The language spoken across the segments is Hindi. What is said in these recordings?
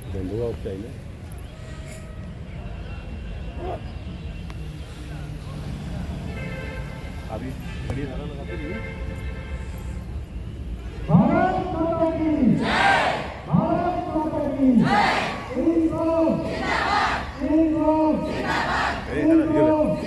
बंधुआ उपचार में अभी बड़ी धारा लगाते हैं। भारत माता की जय, भारत माता की जय। जिंदाबाद जिंदाबाद जिंदाबाद।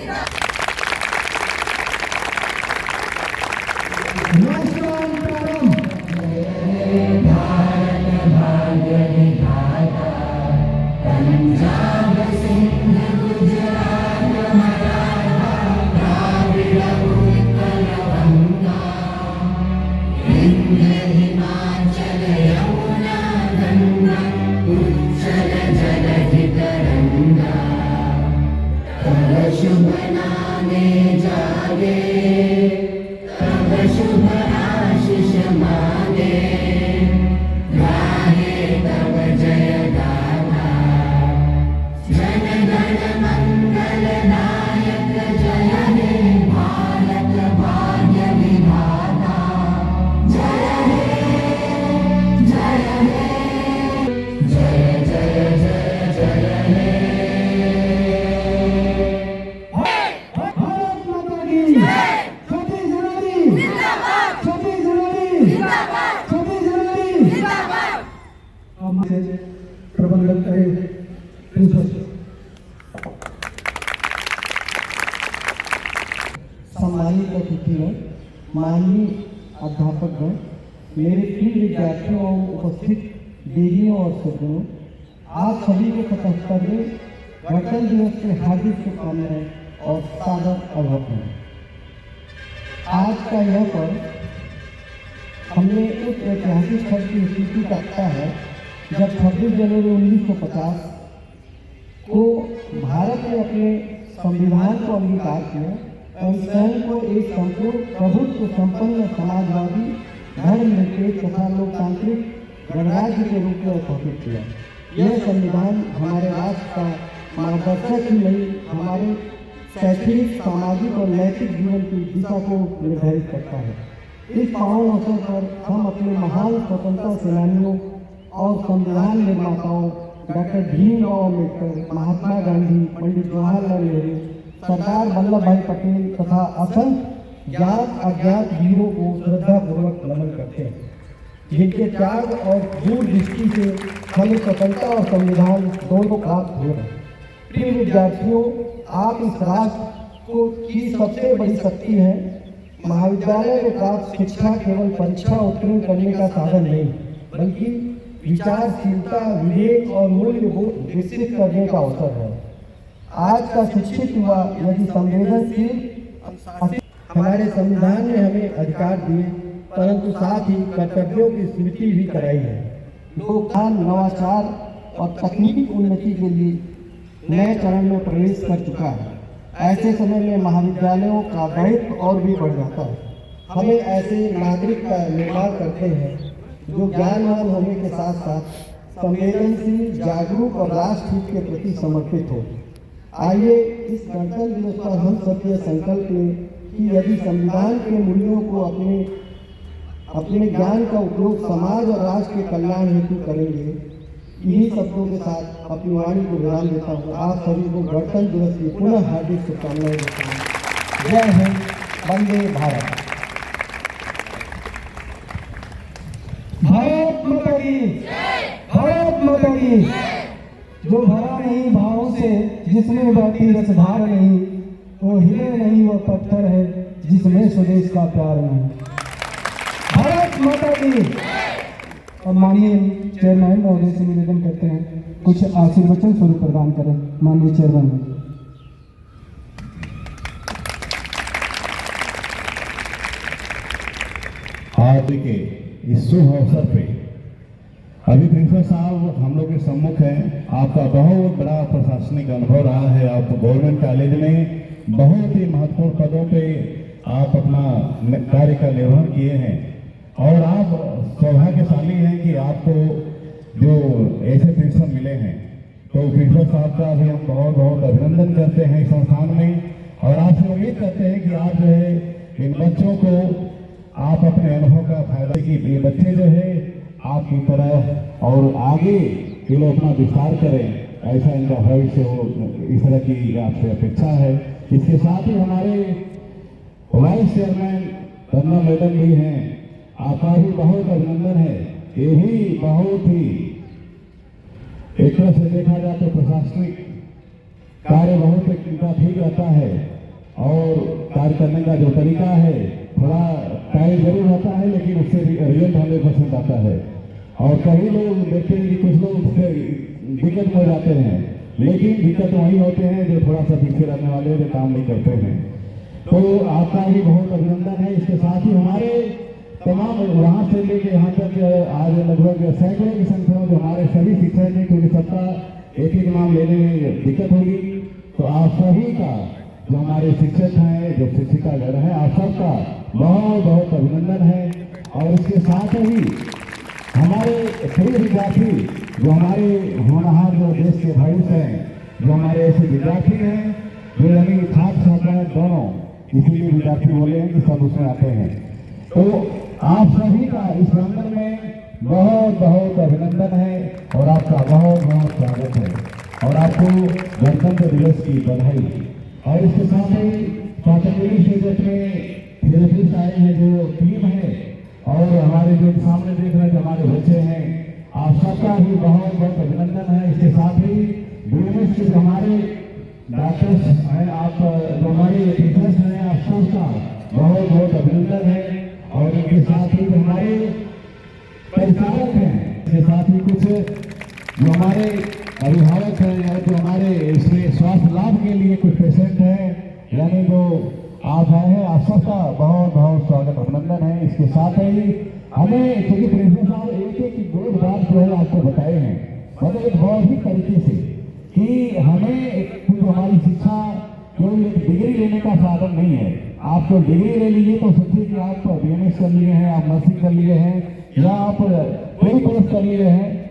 शुभ नामे जागे तब शुभ आशीष मांगे गाहे तब जय गाथा जन गण मंगल नायक जय हे भारत भाग्य विधाता जय हे जय हे जय जय जय जय हे। प्रबंधन करें सम्मानित अतिथियों, माननीय अध्यापकगण, मेरे प्रिय विद्यार्थियों और उपस्थित देवियों और सज्जनों, आप सभी को 75वें गणतंत्र दिवस के हार्दिक शुभकामनाएं और सादर अभिनंदन। आज का यह पर्व हमने उस ऐतिहासिक क्षण की स्मृति करता है जब 26 जनवरी 1950 को भारत ने अपने संविधान को अंगीकार किया और स्वयं को एक संपूर्ण प्रभुत्व संपन्न समाजवादी धर्मनिरपेक्ष तथा लोकतांत्रिक गणराज्य के रूप में स्थापित किया। यह संविधान हमारे राष्ट्र का मार्गदर्शक ही नहीं, हमारे शैक्षणिक, सामाजिक और नैतिक जीवन की दिशा को निर्धारित करता है। इस पावन अवसर पर हम अपने महान स्वतंत्रता सेनानियों और संविधान निर्माताओं डॉक्टर भीमराव अम्बेडकर, महात्मा गांधी, पंडित जवाहरलाल नेहरू, सरदार वल्लभ भाई पटेल तथा असंख्य ज्ञात अज्ञात वीरों को श्रद्धापूर्वक नमन करते हैं, जिनके त्याग और दूरदृष्टि से हमें स्वतंत्रता और संविधान दोनों प्राप्त हुए हैं। प्रिय विद्यार्थियों, आप इस राष्ट्र की सबसे बड़ी शक्ति है। महाविद्यालय में प्राप्त शिक्षा केवल परीक्षा उत्तीर्ण करने का साधन नहीं, बल्कि विचारशीलता, विवेक और मूल्यबोध विकसित करने का अवसर है। आज का शिक्षित युवा यदि संवेदनशील, हमारे संविधान ने हमें अधिकार दिए, परंतु साथ ही कर्तव्यों की स्मृति भी कराई है। लोकतान, नवाचार और तकनीकी उन्नति के लिए नए चरण में प्रवेश कर चुका है। ऐसे समय में महाविद्यालयों का दायित्व और भी बढ़ जाता है। हमें ऐसे नागरिक का निर्माण करते हैं जो ज्ञानवान होने के साथ साथ संवेदनशील, जागरूक और राष्ट्र हित के प्रति समर्पित हो। आइए इस गणतंत्र दिवस पर हम सब ये संकल्प लें कि यदि संविधान के मूल्यों को अपने ज्ञान का उपयोग समाज और राष्ट्र के कल्याण हेतु करेंगे। इन्हीं शब्दों के साथ अपनी वाणी को विराम देता हूँ। आप सभी को गणतंत्र दिवस की पुनः हार्दिक शुभकामनाएं देता हूँ। जय हिंद, वंदे भारत। भारत माता की जय, भारत माता की जय। जो भरा नहीं भावों से, जिसमें बहती रसधार नहीं, वो हिले नहीं, वो पत्थर है जिसमें स्वदेश का प्यार नहीं। भारत माता की जय। और माननीय चेयरमैन महोदय से निवेदन करते हैं कुछ आशीर्वचन स्वरूप प्रदान करें। माननीय चेयरमैन। आज के इस शुभ अवसर पे अभी प्रिंसिपल साहब हम लोग के सम्मुख हैं। आपका बहुत बड़ा प्रशासनिक अनुभव रहा है। आप गवर्नमेंट कॉलेज में बहुत ही महत्वपूर्ण पदों पे आप अपना कार्य का निर्वहन किए हैं और आप सौभाग्यशाली हैं कि आपको जो ऐसे प्रिंसिपल मिले हैं। तो प्रिंसिपल साहब का भी हम बहुत बहुत अभिनंदन करते हैं इस संस्थान में और आपसे उम्मीद करते हैं कि आप जो है इन बच्चों को आप अपने अनुभव का फायदा कि ये बच्चे जो है आपकी तरह और आगे ये लोग अपना विस्तार करें, ऐसा इनका भविष्य हो, इस तरह की आपसे अपेक्षा है। इसके साथ ही हमारे वाइस चेयरमैन रत्ना मैडम भी हैं, आपका भी बहुत अभिनंदन है। ये भी बहुत ही एक तरह से देखा जाए तो प्रशासनिक कार्य बहुत इनका ठीक रहता है और कार्य करने का जो तरीका है थोड़ा टाइम जरूर रहता है, लेकिन उससे रिजल्ट 100% आता है। और कई लोग देखते हैं कि कुछ लोग उससे दिक्कत हो जाते हैं, लेकिन दिक्कत वही होते हैं जो थोड़ा सा पीछे रहने वाले जो काम नहीं करते हैं। तो आपका भी बहुत अभिनंदन है। इसके साथ ही हमारे तमाम वहाँ से लेके यहाँ तक आज लगभग सैकड़ों की संख्या में जो हमारे सभी शिक्षक हैं, क्योंकि सबका एक एक नाम लेने में दिक्कत होगी, तो आप सभी का जो हमारे शिक्षक हैं, जो शिक्षिकागण हैं, आप सबका बहुत बहुत अभिनंदन है। और इसके साथ ही हमारे कई विद्यार्थी जो हमारे होनहार जो देश के भविष्य हैं, जो हमारे ऐसे विद्यार्थी हैं जो यानी छात्र छात्राएं दोनों, इसीलिए विद्यार्थी बोले हैं कि सब उसमें आते हैं। तो आप सभी का इस प्रांगण में बहुत बहुत अभिनंदन है और आपका बहुत बहुत स्वागत है और आपको गणतंत्र दिवस की बधाई। और इसके साथ ही पातंजलि स्टेट में थेरेपिस्ट आए हैं जो टीम है, और हमारे जो सामने देख रहे हैं हमारे बच्चे हैं, आप सबका भी बहुत बहुत अभिनंदन है। इसके साथ ही बीएमएस के जो हमारे डॉक्टर्स हैं, आप जो हमारे टीचर्स हैं, आप सबका बहुत बहुत अभिनंदन है। और इनके साथ ही जो हमारे परिचालक हैं, इसके साथ ही कुछ जो हमारे अभिभावक हैं या जो हमारे इसमें स्वास्थ्य लाभ के लिए कुछ पेशेंट हैं, यानी जो आप आए हैं, आप सबका बहुत बहुत स्वागत अभिनंदन है। इसके साथ ही हमें क्योंकि प्रिंसिपल साहब एक एक दो बात जो है आपको बताए हैं, मतलब एक बहुत ही तरीके से कि हमें जो हमारी शिक्षा केवल एक डिग्री लेने का साधन नहीं है। आप तो डिग्री ले लीजिए तो सोचिए कि आप बीएमएस कर लिए हैं, आप नर्सिंग कर लिए हैं, या आप कोई कोर्स कर लिए हैं,